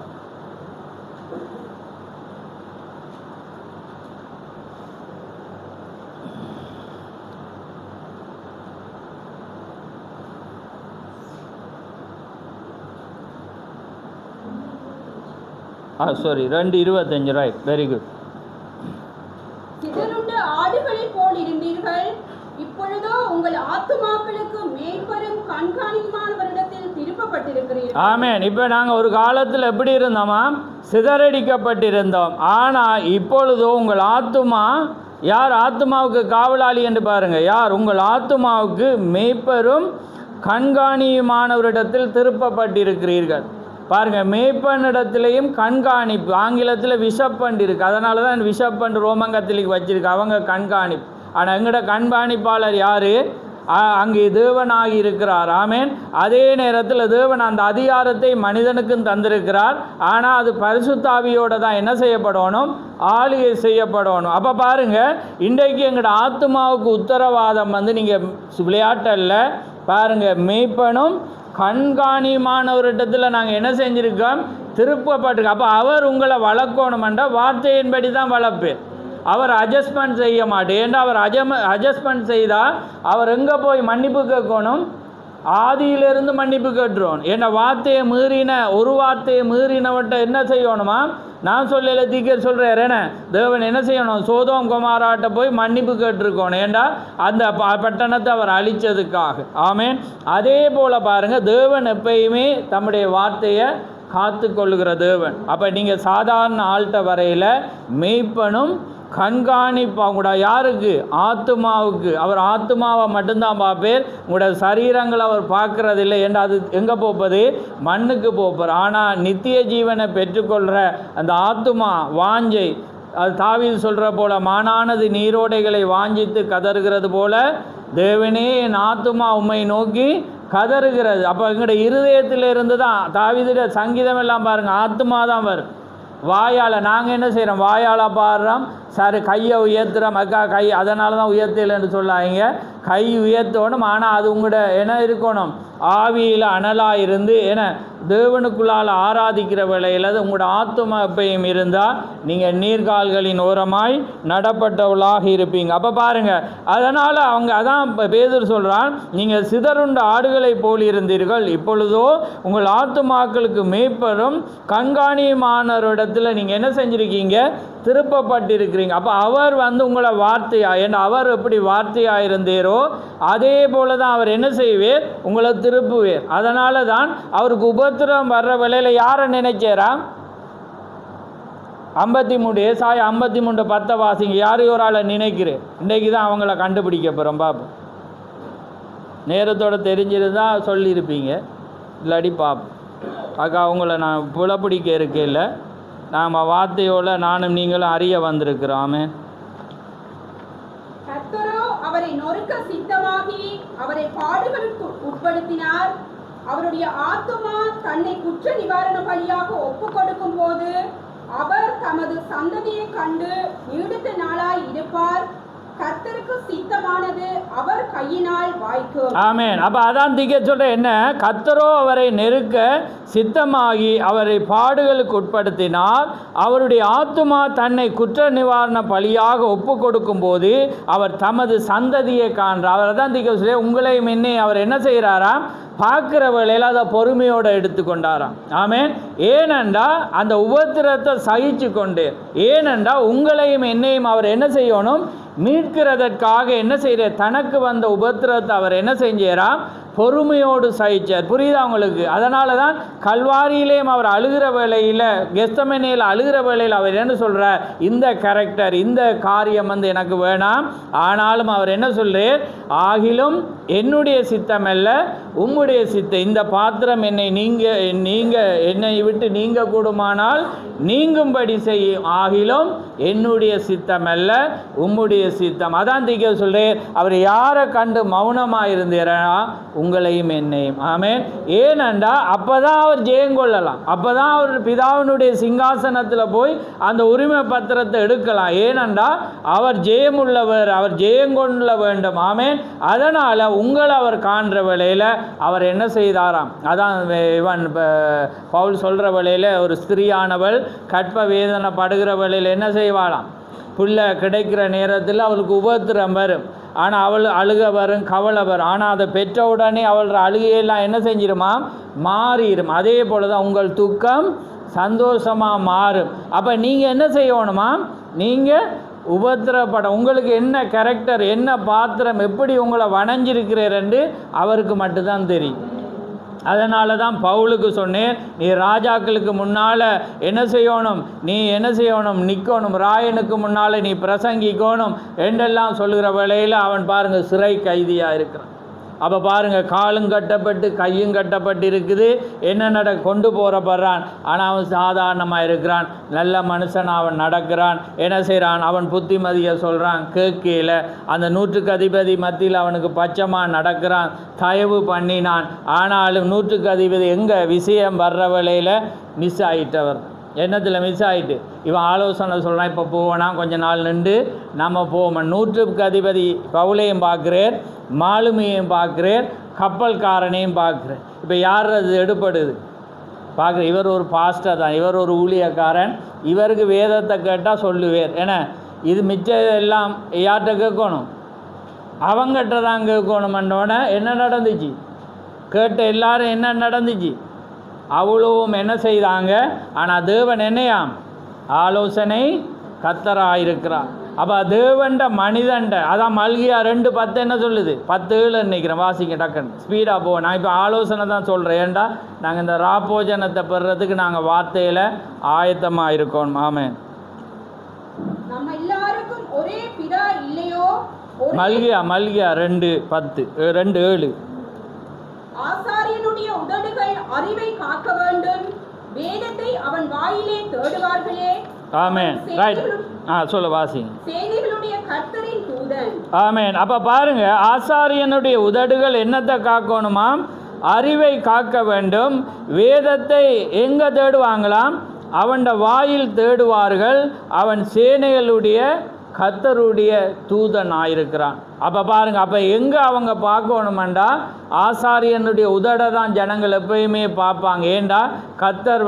சாரி 2:25. Right, very good. சிதறுண்ட ஆடுகளைப் போல் இருந்தீர்கள், இப்பொழுதோ உங்கள் ஆத்துமாக்களுக்கு மேய்ப்பரும் கண்காணிக்குமானவரிடத்தில் திருப்பப்பட்டிருக்கிறீர்கள். ஆமேன். இப்போ நாங்கள் ஒரு காலத்தில் எப்படி இருந்தோமா, சிதறடிக்கப்பட்டிருந்தோம். ஆனால் இப்பொழுதோ உங்கள் ஆத்துமா, யார் ஆத்துமாவுக்கு காவலாளி என்று பாருங்கள், யார் உங்கள் ஆத்துமாவுக்கு மேய்ப்பரும் கண்காணியுமானவரிடத்தில் திருப்பப்பட்டிருக்கிறீர்கள். பாருங்கள், மேய்ப்பனிடத்துலையும் கண்காணிப்பு, ஆங்கிலத்தில் விஷப்பண்டு இருக்குது. அதனால தான் விஷப்பண்டு ரோமன் கத்தோலிக் வச்சிருக்கு, அவங்க கண்காணிப்பு. ஆனால் எங்களோட கண்காணிப்பாளர் யார், அங்கே தேவனாகி இருக்கிறார். ஆமேன். அதே நேரத்தில் தேவன் அந்த அதிகாரத்தை மனிதனுக்கும் தந்திருக்கிறார். ஆனால் அது பரிசுத்த ஆவியோடு தான் என்ன செய்யப்படணும், ஆளுகை செய்யப்படணும். அப்போ பாருங்கள், இன்றைக்கு எங்களோட ஆத்மாவுக்கு உத்தரவாதம் நீங்கள் விளையாட்டல்ல. பாருங்கள், மேய்ப்பனும் கண்காணியுமானவரிடத்தில் நாங்கள் என்ன செஞ்சுருக்கோம், திருப்பப்பட்டிருக்கோம். அப்போ அவர் உங்களை வளர்க்கணுமெண்டா வார்த்தையின்படி தான் வளர்ப்பேன். அவர் அட்ஜஸ்ட்மெண்ட் செய்ய மாட்டேன். ஏன்னா அவர் அட்ஜஸ்ட்மெண்ட் செய்தால் அவர் எங்கே போய் மன்னிப்பு கேட்கணும், ஆதியிலிருந்து மன்னிப்பு கேட்டுருவோம். ஏன்னா வார்த்தையை மீறின, ஒரு வார்த்தையை மீறினவட்ட என்ன செய்யணுமா, நான் சொல்லலை, தீக்கர் சொல்கிறார். என்ன தேவன் என்ன செய்யணும், சோதோம் குமாராட்ட போய் மன்னிப்பு கேட்டிருக்கணும். ஏண்டா அந்த பட்டணத்தை அவர் அழித்ததுக்காக. ஆமேன். அதே போல் பாருங்கள், தேவன் எப்பயுமே தம்முடைய வார்த்தையை காத்து கொள்ளுகிற தேவன். அப்போ நீங்கள் சாதாரண ஆள்கிட்ட வரையில் மேய்ப்பனும் கண்காணிப்பு கூட யாருக்கு, ஆத்துமாவுக்கு. அவர் ஆத்துமாவை மட்டும்தான் பார்ப்பேர், உங்களோட சரீரங்களை அவர் பார்க்கறதில்லை. ஏன்னா அது எங்கே போப்பது, மண்ணுக்கு போப்பார். ஆனால் நித்திய ஜீவனை பெற்றுக்கொள்கிற அந்த ஆத்துமா வாஞ்சை, அது தாவீது சொல்கிற போல், மானானது நீரோடைகளை வாஞ்சித்து கதறுகிறது போல தேவனே என் ஆத்துமா உம்மை நோக்கி கதறுகிறது. அப்போ எங்களோட இருதயத்திலிருந்து தான் தாவீதுடைய சங்கீதம் எல்லாம் பாருங்கள், ஆத்துமா தான் வரும். வாயால் நாங்கள் என்ன செய்கிறோம்? வாயால் பாடுறோம், சரி கையை உயர்த்துகிறோம், அக்கா கை அதனால தான் உயர்த்தலைன்னு சொல்லாங்க. கை உயர்த்தணும், ஆனால் அது உங்களோட என்ன இருக்கணும்? ஆவியில் அனலாக இருந்து என்ன தேவனுக்குள்ளால் ஆராதிக்கிற வேளையில் அது உங்களோட ஆத்தும எப்பயும் இருந்தால் நீங்கள் நீர்கால்களின் ஓரமாய் நடப்பட்டவளாக இருப்பீங்க. அப்போ பாருங்கள், அதனால் அவங்க அதான் பேதுரு சொல்கிறான், நீங்கள் சிதறுண்ட ஆடுகளை போல் இருந்தீர்கள், இப்பொழுதோ உங்கள் ஆத்துமாக்களுக்கு மேய்ப்பரும் கண்காணியுமானவரிடத்தில் நீங்கள் என்ன செஞ்சுருக்கீங்க? திருப்பப்பட்டிருக்கிறீங்க. அப்போ அவர் உங்களை வார்த்தையாக ஏன்னா அவர் எப்படி வார்த்தையாக இருந்தீரோ அதே போல தான் அவர் என்ன செய்வேர்? உங்களை திருப்புவேர். அதனால தான் அவருக்கு உபத்திரம் வர்ற வேளையில் யாரை நினைச்சாரா? 53 ஏசாயா 53:10 வாசிங்க. யாரையும் ஒரு ஆளை நினைக்கிறேன். இன்றைக்கு தான் அவங்கள கண்டுபிடிக்க போகிறோம். பாப்போம், நேரத்தோடு தெரிஞ்சிருந்தால் சொல்லியிருப்பீங்க, இல்லாடி பாப்போம். அக்கா அவங்கள நான் புலப்பிடிக்க இருக்கையில் நாம் வார்த்தையோடு நானும் நீங்களும் அறிய வந்திருக்கிறோமே. கர்த்தரோ அவரை நொறுக்க சித்தமாகி அவரை பாடுகளுக்கு உட்படுத்தினார். அவருடைய ஆத்துமா தன்னை குற்ற நிவாரண பலியாக ஒப்பு கொடுக்கும் போது அவர் தமது சந்ததியை கண்டு நீடித்த நாளாய் இருப்பார். கர்த்தருக்கு சித்தமானது அவர் கையினால் வாய்க்கும். ஆமென். அப்போ அதான் திக்க சொல்ற என்ன? கர்த்தரோ அவரை நெருக்க சித்தமாகி அவரை பாடுகளுக்கு உட்படுத்தினார். அவருடைய ஆத்துமா தன்னை குற்ற நிவாரண பலியாக ஒப்பு கொடுக்கும் போது அவர் தமது சந்ததியை காண்றார். அவர் தான் திக்க சொல்ல உங்களையும் என்னை அவர் என்ன செய்கிறாராம்? பார்க்குற வேளையில் அதை பொறுமையோடு எடுத்துக்கொண்டாராம். ஆமென். ஏனென்றா அந்த உபத்திரத்தை சகிச்சு கொண்டு, ஏனென்றா உங்களையும் என்னையும் அவர் என்ன செய்யணும்? மீட்கிறதற்காக என்ன செய்கிற தனக்கு வந்த உபத்திரத்தை அவர் என்ன செஞ்சாராம்? பொறுமையோடு சகிச்சார். புரியுதா உங்களுக்கு? அதனால தான் கல்வாரியிலேயும் அவர் அழுகிற வேளையில், கெத்செமனேயில் அழுகிற வேளையில் அவர் என்ன சொல்கிறார்? இந்த கேரக்டர், இந்த காரியம் எனக்கு வேணாம், ஆனாலும் அவர் என்ன சொல்கிறார்? ஆகிலும் என்னுடைய சித்தம் அல்ல உம்முடைய சித்தம், இந்த பாத்திரம் என்னை விட்டு நீங்க கூடுமானால் நீங்கும்படி செய்யும், ஆகிலும் என்னுடைய சித்தம் அல்ல உம்முடைய சித்தம். அதான் திக்க சொல்கிறேன். அவர் யாரை கண்டு மௌனமாக இருந்தீரா? உங்களையும் என்னையும். ஆமென். ஏனென்றா அப்போ தான் அவர் ஜெயங்கொள்ளலாம், அப்போ தான் அவர் பிதாவினுடைய சிங்காசனத்தில் போய் அந்த உரிமை பத்திரத்தை எடுக்கலாம். ஏனென்றா அவர் ஜெயமுள்ளவர், அவர் ஜெயங்கொள்ள வேண்டும். ஆமென். அதனால் உங்களை அவர் காண்ற வேளையில் அவர் என்ன செய்தாராம்? அதான் இவன் பவுல் சொல்கிற வேளையில் ஒரு ஸ்திரீயானவள் கற்ப வேதனை படுகிற வேளையில் என்ன செய்வாளாம்? பிள்ளை கிடைக்கிற நேரத்தில் அவளுக்கு உபத்திரம் வரும், ஆனால் அவள் அழுக வரும், கவலை வரும், ஆனால் அதை பெற்ற உடனே அவள் அழுகையெல்லாம் என்ன செஞ்சிருமாம்? மாறிடும். அதே போல் தான் உங்கள் துக்கம் சந்தோஷமாக மாறும். அப்போ நீங்கள் என்ன செய்யணுமா? நீங்கள் உபத்திரப்பட உங்களுக்கு என்ன கேரக்டர், என்ன பாத்திரம், எப்படி உங்களை வணைஞ்சிருக்கிறீர் என்று அவருக்கு மட்டும்தான் தெரியும். அதனால தான் பவுலுக்கு சொன்னேன், நீ ராஜாக்களுக்கு முன்னால் என்ன செய்யணும்? நீ என்ன செய்யணும்? நிற்கணும், ராயனுக்கு முன்னால் நீ பிரசங்கிக்கணும் என்றெல்லாம் சொல்லுகிற வேளையில் அவன் பாருங்கள் சிறை கைதியாக இருக்கிறான். அப்போ பாருங்கள், காலும் கட்டப்பட்டு கையும் கட்டப்பட்டு இருக்குது, என்ன கொண்டு போகிறப்படுறான், ஆனால் அவன் சாதாரணமாக இருக்கிறான், நல்ல மனுஷன் அவன் நடக்கிறான், என்ன செய்கிறான்? அவன் புத்திமதியை சொல்கிறான், கேட்கல. அந்த 100க்கு அதிபதி மத்தியில் அவனுக்கு பச்சமாக நடக்கிறான், தயவு பண்ணினான். ஆனாலும் 100க்கு அதிபதி எங்கே விஷயம் வர்ற வேளையில் மிஸ் ஆகிட்டவர். என்னத்தில் மிஸ் ஆகிட்டு இவன் ஆலோசனை சொல்கிறான், இப்போ போவேனா, கொஞ்ச நாள் நின்று நம்ம போவோம். 100க்கு அதிபதி பவுலையும் பார்க்குறேன், மாலுமியையும் பார்க்குறேன், கப்பல்காரனையும் பார்க்குறேன். இப்போ யார் அது எடுப்படுது பார்க்குறேன்? இவர் ஒரு பாஸ்டர் தான், இவர் ஒரு ஊழியக்காரன், இவருக்கு வேதத்தை கேட்டால் சொல்லுவேர். ஏன்னா இது மிச்சம் எல்லாம் யார்கிட்ட கேட்கணும்? அவங்ககிட்ட தான் கேட்கணுமென்றோடனே என்ன நடந்துச்சு? கேட்ட எல்லாரும் என்ன நடந்துச்சு? அவ்வளவும் என்ன செய்தாங்க? ஆனால் தேவன் என்னையாம்? ஆலோசனை கர்த்தராயிருக்கிறார். அப்போ தேவன்ட மனிதன்ட, அதான் மல்கியா 2:10 என்ன சொல்லுது? 10:7 நினைக்கிறேன், வாசிங்க டக்குன்னு ஸ்பீடாக போவோம். நான் இப்போ ஆலோசனை தான் சொல்கிறேன், ஏன்டா நாங்கள் இந்த ராப்போஜனத்தை பெறுறதுக்கு நாங்கள் வார்த்தையில் ஆயத்தமாக இருக்கோம். ஆமென். நம்ம எல்லாருக்கும் ஒரே பிதா இல்லையோ? மல்கியா 2:10 2:7. ஆசாரியனுடைய உதடுகள் அறிவை காக்க வேண்டும், வேதத்தை அவன் வாயிலே தேடுவார்களே. ஆமென். ரைட். சொல்ல வாசிங்க. சேனைகளுடைய கர்த்தரின் தூதன். ஆமென். அப்போ பாருங்க, ஆசாரியனுடைய உதடுகள் என்னத்தை காக்கணுமாம்? அறிவை காக்க வேண்டும். வேதத்தை எங்கே தேடுவாங்களாம்? அவன் வாயில் தேடுவார்கள், அவன் சேனைகளுடைய கர்த்தருடைய தூதனாயிருக்கிறான். அப்போ பாருங்க, அப்போ எங்கே அவங்க பார்க்கணுமெண்டா ஆசாரியனுடைய உதடை தான் ஜனங்கள் எப்பயுமே பார்ப்பாங்க. ஏண்டா கர்த்தர்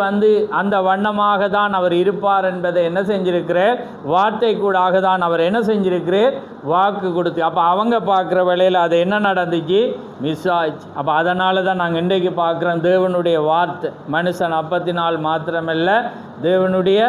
அந்த வண்ணமாக தான் அவர் இருப்பார் என்பதை என்ன செஞ்சிருக்கிறார், வார்த்தை கூடாக தான் அவர் என்ன செஞ்சிருக்கிறார், வாக்கு கொடுத்து. அப்போ அவங்க பார்க்குற வேளையில் அது என்ன நடந்துச்சு, மிஸ் ஆச்சு. அப்போ அதனால தான் நாங்கள் இன்றைக்கு பார்க்குறோம், தேவனுடைய வார்த்தை மனுஷன் அப்பத்தினால் மாத்திரமல்ல, தேவனுடைய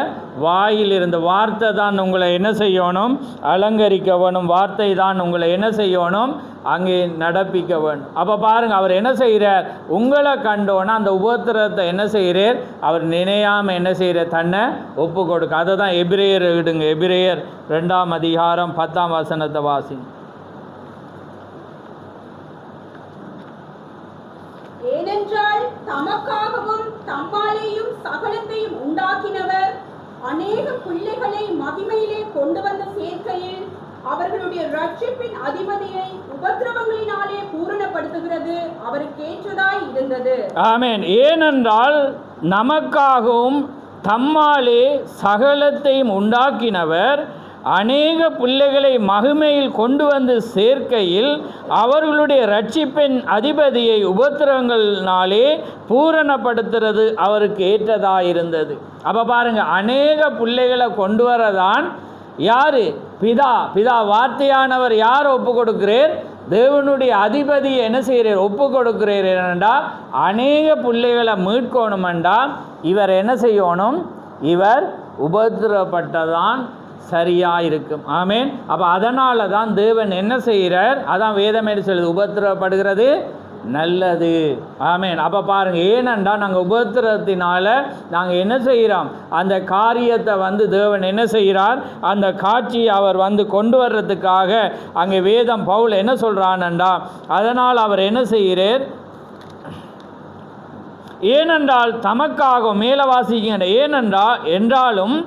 வாயில் இருந்த வார்த்தை தான் உங்களை என்ன செய்யணும், அலங்கரிக்க வேணும். வார்த்தை தான் உங்களை என்ன செய்யணும், அங்கே நடப்பிக்க வேண்டும். அப்போ பாருங்கள், அவர் என்ன செய்கிறார், உங்களை கண்டோன்னா அந்த உபத்திரத்தை என்ன செய்கிறார், அவர் நினையாமல் என்ன செய்கிறார், தன்னை ஒப்பு கொடுக்க. அதை தான் எபிரேயர் விடுங்க, எபிரேயர் 2ஆம் அதிகாரம் 10ஆம் வசனத்தை வாசி. ஏனென்றால் தமக்காகவும் தம்மாலேயும் சகலத்தையும் உண்டாக்கினவர் அநேக பிள்ளைகளை மகிமையிலே கொண்டு வந்த சேர்க்கையில் அவர்களுடைய ரட்சிப்பின் அதிபதியை உபத்திரவங்களினாலே பூரணப்படுத்துகிறது அவருக்கு ஏற்றதாய் இருந்தது. ஆமென். ஏனென்றால் நமக்காகவும் தம்மாலே சகலத்தையும் உண்டாக்கினவர் அநேக பிள்ளைகளை மகிமையில் கொண்டு வந்து சேர்க்கையில் அவர்களுடைய ரட்சிப்பின் அதிபதியை உபத்திரவங்களினாலே பூரணப்படுத்துறது அவருக்கு ஏற்றதாயிருந்தது. அப்போ பாருங்க, அநேக பிள்ளைகளை கொண்டு வரதான் யாரு, பிதா வார்த்தையானவர் யார் ஒப்பு கொடுக்கிறேர், தேவனுடைய அதிபதியை என்ன செய்கிறார், ஒப்பு கொடுக்கிறீர். என்னண்டா அநேக பிள்ளைகளை மீட்கணுமெண்டா இவர் என்ன செய்யணும், இவர் உபத்திரப்பட்டதான் சரியாக இருக்கும். ஆமேன். அப்போ அதனால தான் தேவன் என்ன செய்கிறார், அதான் வேதம் என்ன சொல்லுது, உபத்திரப்படுகிறது நல்லது. ஆமேன். அப்போ பாருங்கள், ஏனென்றா நாங்கள் உபத்திரத்தினால நாங்கள் என்ன செய்கிறோம், அந்த காரியத்தை தேவன் என்ன செய்கிறார், அந்த காட்சியை அவர் கொண்டு வர்றதுக்காக அங்கே வேதம் பவுல் என்ன சொல்கிறான்டா, அதனால் அவர் என்ன செய்கிறார், ஏனென்றால் தமக்காக மேலே வாசிக்கின்ற என்றாலும்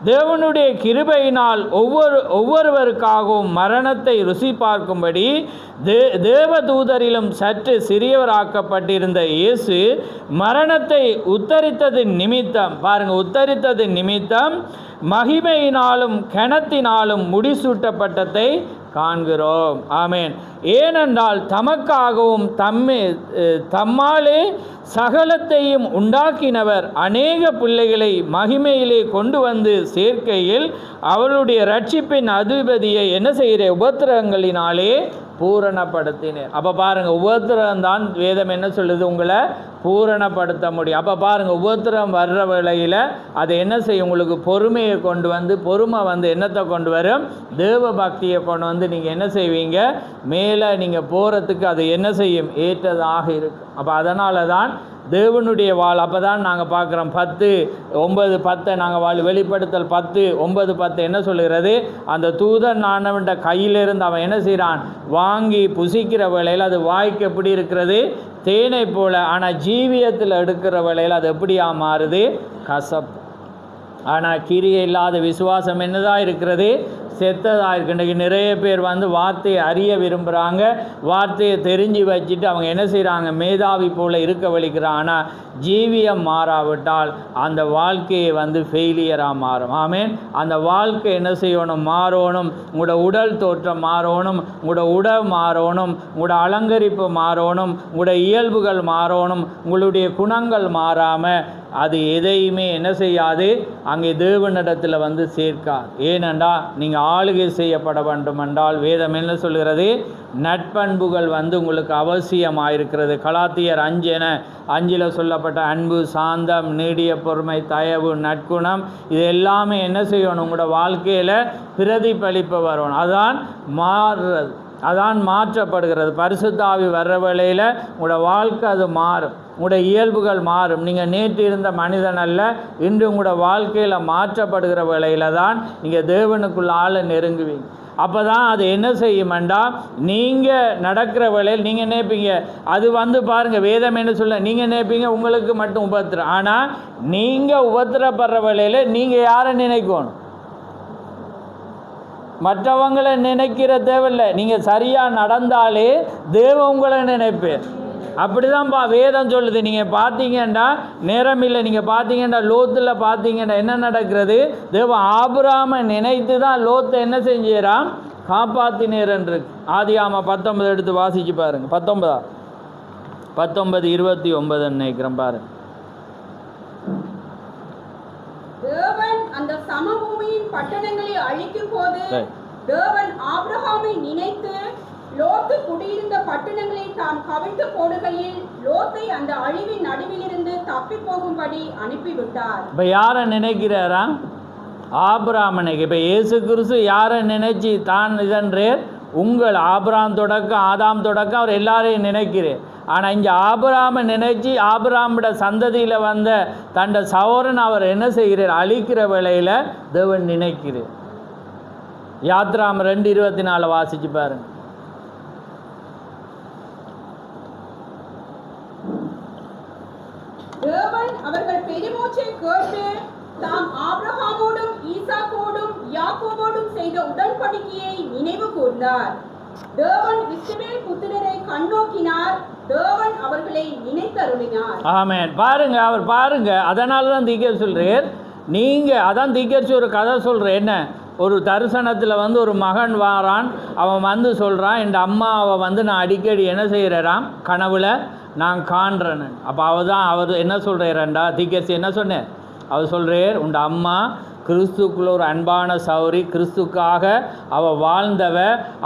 தேவனுடைய கிருபையினால் ஒவ்வொருவருக்காகவும் மரணத்தை ருசி பார்க்கும்படி தேவதூதரிலும் சற்று சிறியவராக்கப்பட்டிருந்த இயேசு மரணத்தை உத்தரித்ததின் நிமித்தம், பாருங்கள், உத்தரித்ததின் நிமித்தம் மகிமையினாலும் கனத்தினாலும் முடிசூட்டப்பட்டதை காண்கிறோம். ஆமேன். ஏனென்றால் தமக்காகவும் தம்மாலே சகலத்தையும் உண்டாக்கினவர் அநேக பிள்ளைகளை மகிமையிலே கொண்டு வந்து சேர்க்கையில் அவருடைய ரட்சிப்பின் அதிபதியை என்ன செய்கிற உபத்திரங்களினாலே பூரணப்படுத்தினர். அப்போ பாருங்கள், உபத்திரம்தான் வேதம் என்ன சொல்லுது, உங்களை பூரணப்படுத்த முடியும். அப்போ பாருங்கள், உபத்திரம் வர்ற வேளையில் அதை என்ன செய்யும், உங்களுக்கு பொறுமையை கொண்டு பொறுமை என்னத்தை கொண்டு வரும், தேவ பக்தியை கொண்டு நீங்கள் என்ன செய்வீங்க, மேலே நீங்கள் போகிறதுக்கு அது என்ன செய்யும், ஏற்றதாக இருக்கும். அப்போ அதனால தான் தேவனுடைய வாழ். அப்போ தான் நாங்கள் பார்க்குறோம் 10:9-10 நாங்கள் வெளிப்படுத்தல் 10:9-10 என்ன சொல்லுகிறது, அந்த தூதன் ஆனவன் கையிலிருந்து அவன் என்ன செய்கிறான், வாங்கி புசிக்கிற வேளையில் அது வாய்க்கு எப்படி இருக்கிறது, தேனை போல. ஆனால் ஜீவியத்தில் எடுக்கிற வேளையில் அது எப்படியா மாறுது, கசப்பு. ஆனால் கிரியை இல்லாத விசுவாசம் என்னதான் இருக்கிறது, செத்ததாக இருக்கு. இன்றைக்கி நிறைய பேர் வார்த்தையை அறிய விரும்புகிறாங்க, வார்த்தையை தெரிஞ்சு வச்சுட்டு அவங்க என்ன செய்கிறாங்க, மேதாவி போல் இருக்க வலிக்கிறாங்க. ஆனால் ஜீவியம் மாறாவிட்டால் அந்த வாழ்க்கையை ஃபெயிலியராக மாறும். ஆமேன். அந்த வாழ்க்கை என்ன செய்யணும், மாறணும். உங்களோட உடல் தோற்றம் மாறணும், உங்களோட உடல் மாறணும், உங்களோட அலங்கரிப்பு மாறணும், உங்களோட இயல்புகள் மாறணும். உங்களுடைய குணங்கள் மாறாமல் அது எதையுமே என்ன செய்யாது, அங்கே தேவனிடத்தில் சேர்க்காது. ஏனென்றா நீங்கள் ஆளுகை செய்யப்பட வேண்டும் என்றால் வேதம் என்ன சொல்கிறது, நட்பண்புகள் உங்களுக்கு அவசியமாயிருக்கிறது. கலாத்தியர் 5:5 சொல்லப்பட்ட அன்பு, சாந்தம், நீடிய பொறுமை, தயவு, நற்குணம், இது எல்லாமே என்ன செய்யணும், உங்களோட வாழ்க்கையில் பிரதிபலிப்பு வரணும். அதான் மாறுறது, அதான் மாற்றப்படுகிறது. பரிசுத்த ஆவி வர்ற வேளையில் உங்களோட வாழ்க்கை அது மாறும், உங்களோட இயல்புகள் மாறும். நீங்கள் நேற்று இருந்த மனிதன் அல்ல, இன்று உங்களோட வாழ்க்கையில் மாற்றப்படுகிற வேளையில் தான் நீங்கள் தேவனுக்குள்ள ஆளை நெருங்குவீங்க. அப்போ தான் அது என்ன செய்யுமெண்டா, நீங்கள் நடக்கிற வேளையில் நீங்கள் நினைப்பீங்க, அது பாருங்கள் வேதம் என்ன சொல்ல, நீங்கள் நினைப்பீங்க உங்களுக்கு மட்டும் உபத்திரம். ஆனால் நீங்கள் உபத்திரப்படுற வேளையில் நீங்கள் யாரை நினைக்கணும், மற்றவங்களை நினைக்கிற தேவையில்லை. நீங்கள் சரியாக நடந்தாலே தேவன் உங்களை நினைப்பேன். அப்படிதான்ப்பா வேதம் சொல்லுது. நீங்கள் பார்த்தீங்கன்னா நேரம் இல்லை, நீங்கள் பார்த்தீங்கன்னா லோத்தில் பார்த்தீங்கன்னா என்ன நடக்கிறது? தேவன் ஆபிரகாமை நினைத்து தான் லோத்தை என்ன செஞ்சாராம்? காப்பாற்றினேர்ன்று. ஆதியாகமம் 19 எடுத்து வாசிச்சு பாருங்க. 19:29 நினைக்கிறேன் பாருங்க. தேவன் அந்த சமபூமியின் பட்டணங்களை அழிக்கும் போது தேவன் ஆபிரகாமை நினைத்து லோத்து குடியிருந்த பட்டணங்களை தாம் கவிழ்த்து போடுகையில் லோத்தை அந்த அழிவின் நடுவிலிருந்து தப்பி போகும்படி அனுப்பிவிட்டார். இப்ப யாரை நினைக்கிறாரா? ஆபிரகாமனுக்கு. இப்ப இயேசு கிறிஸ்து யாரை நினைச்சு தான் இதன்றே? உங்கள் ஆபிரகாம் தொடக்கம் ஆதாம் தொடக்கம் அவர் எல்லாரையும் நினைக்கிறேன். ஆனால் இங்கே ஆபிரகாமை நினைச்சு ஆபிரகாமோட சந்ததியில் வந்த தண்ட சகோதரன் அவர் என்ன செய்கிறார்? அழிக்கிற வேளையில் தேவன் நினைக்கிறார். யாத்ராம் 2:24 வாசிச்சு பாருங்க. தேவன் அவர்கள் பெருமூச்சை கேட்டு தாம் ஆபிரகாமோடும் ஈசாக்கோடும் யாக்கோபோடும் செய்த உடன்படிக்கையை நினைவு கூர்ந்தார். தேவன் இஸ்ரவேல் புத்திரரை கண்ணோக்கினார். தேவன் அவர்களை நினைத்தருளினார். ஆமென். பாருங்க, அவர் பாருங்க. அதனால தான் தீக்கர் சொல்றார். நீங்கள் அதான் தீக்கரிச்சு ஒரு கதை சொல்கிறேன். என்ன? ஒரு தரிசனத்தில் வந்து ஒரு மகன் வாரான். அவன் வந்து சொல்கிறான், என் அம்மாவை வந்து நான் அடிக்கடி என்ன செய்கிறேராம்? கனவுல நான் காண்றேன்னு. அப்போ அவர் என்ன சொல்கிறாரண்டா? தீக்கரிசி என்ன சொன்னேன்? அவர் சொல்கிறார், உண்ட அம்மா கிறிஸ்துக்குள்ள ஒரு அன்பான சௌரி, கிறிஸ்துக்காக அவள் வாழ்ந்தவ,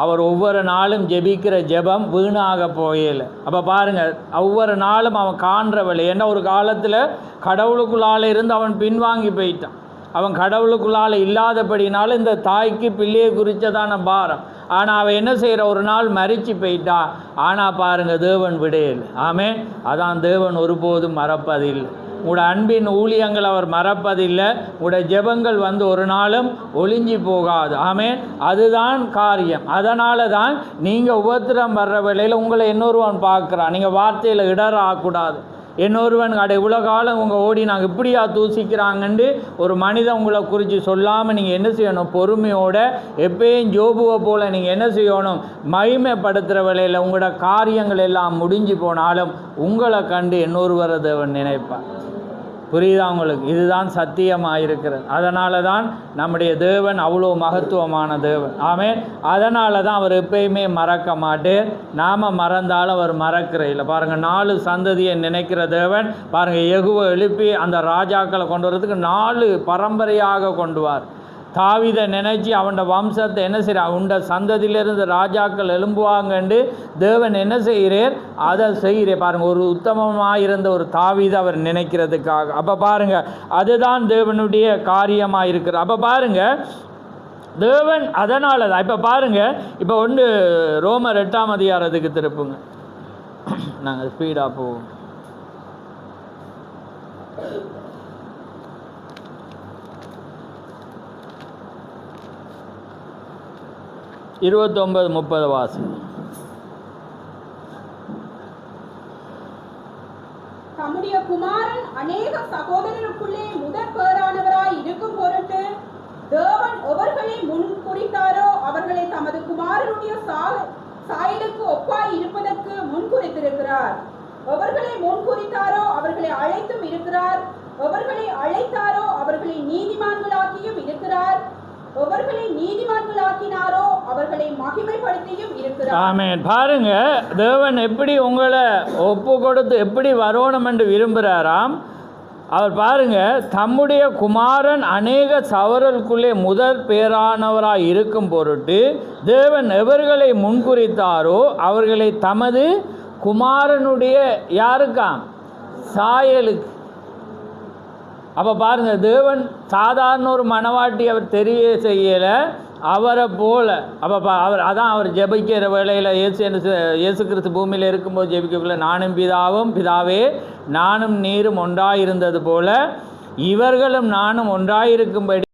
அவர் ஒவ்வொரு நாளும் ஜெபிக்கிற ஜெபம் வீணாக போயல. அப்போ பாருங்கள், ஒவ்வொரு நாளும் அவன் காண்றவளை. ஏன்னா ஒரு காலத்தில் கடவுளுக்குள்ளால் இருந்து அவன் பின்வாங்கி போயிட்டான். அவன் கடவுளுக்குள்ளால் இல்லாதபடினால இந்த தாய்க்கு பிள்ளையை குறித்ததான பாரம். ஆனால் அவன் என்ன செய்கிற? ஒரு நாள் மறித்து போயிட்டா. ஆனால் பாருங்கள், தேவன் விடையில்லை. ஆமே. அதான் தேவன் ஒருபோதும் மறப்பதில்லை. உங்களோட அன்பின் ஊழியங்கள் அவர் மறப்பதில்லை. உங்களோட ஜெபங்கள் வந்து ஒரு நாளும் ஒளிஞ்சி போகாது. ஆமே. அதுதான் காரியம். அதனால தான் நீங்கள் உபத்திரம் வர்ற வேளையில் உங்களை இன்னொருவன் பார்க்குறான். நீங்கள் வார்த்தையில் இடராகக்கூடாது. இன்னொருவன் அட இவ்வளோ காலம் உங்கள் ஓடி நாங்கள் இப்படியா தூசிக்கிறாங்கன்னு ஒரு மனிதன் உங்களை குறித்து சொல்லாமல் நீங்கள் என்ன செய்யணும்? பொறுமையோட எப்பயும் ஜோபுவை போல் நீங்கள் என்ன செய்யணும்? மகிமைப்படுத்துகிற வேளையில் உங்களோட காரியங்கள் எல்லாம் முடிஞ்சு போனாலும் உங்களை கண்டு இன்னொருவரை தேவன் நினைப்பார். புரியுதா உங்களுக்கு? இதுதான் சத்தியமாக இருக்கிறது. அதனால தான் நம்முடைய தேவன் அவ்வளோ மகத்துவமான தேவன். ஆமென். அதனால தான் அவர் எப்பயுமே மறக்க மாட்டேன். நாம் மறந்தாலும் அவர் மறக்கிற இல்லை. பாருங்கள், 4 சந்ததியை நினைக்கிற தேவன். பாருங்கள், யெகோவா எழுப்பி அந்த ராஜாக்களை கொண்டு வரதுக்கு 4 பரம்பரையாக கொண்டு வார். தாவீதை நினைச்சு அவனோட வம்சத்தை என்ன செய்கிறார்? அவனோட சந்ததியிலிருந்து ராஜாக்கள் எழும்புவாங்கண்டு தேவன் என்ன செய்கிறார்? அதை செய்கிறேன். பாருங்கள், ஒரு உத்தமமாக இருந்த ஒரு தாவீதை அவர் நினைக்கிறதுக்காக. அப்போ பாருங்கள், அதுதான் தேவனுடைய காரியமாக இருக்கிறது. அப்போ பாருங்கள், தேவன் அதனால தான். இப்போ பாருங்கள், இப்போ ரோமர் 8ஆம் அதிகாரத்துக்கு திருப்புங்க. நாங்கள் ஸ்பீடாக போவோம். 29-30 வாசி. தம்முடைய குமாரன் அநேக சகோதரருக்குள்ளே முதற் பேரானவராய் இருக்கும் பொருட்டு தேவன் எவர்களை முன் குறித்தாரோ அவர்களை தமது குமாரனுடைய சாயலுக்கு ஒப்பாய் இருப்பதற்கு முன் குறித்திருக்கிறார். எவர்களை முன் குறித்தாரோ அவர்களை அழைத்தும் இருக்கிறார். எவர்களை அழைத்தாரோ அவர்களை நீதிமான்களாக்கியும் இருக்கிறார். அவர்களை நீதிமான்களாக்கினாரோ அவர்களை மகிமைப்படுத்தியும் இருக்கிறார். ஆமென். பாருங்க, தேவன் எப்படி உங்களை ஒப்பு கொடுத்து எப்படி வரணும் என்று விரும்புகிறாராம். அவர் பாருங்க, தம்முடைய குமாரன் அநேக சவரலுக்குள்ளே முதற் பேரானவராய் இருக்கும் பொருட்டு தேவன் எவர்களை முன்குறித்தாரோ அவர்களை தமது குமாரனுடைய யாருக்காம்? சாயலுக்கு. அப்போ பாருங்கள், தேவன் சாதாரண ஒரு மனவாட்டி அவர் தெரிய செய்யலை, அவரை போல. அப்போ அவர் ஜெபிக்கிற வேளையில் இயேசு கிறிஸ்து பூமியில் இருக்கும்போது ஜெபிக்கக்குள்ள நானும் பிதாவும் பிதாவே நானும் நீரும் ஒன்றாயிருந்தது போல இவர்களும் நானும் ஒன்றாயிருக்கும்படி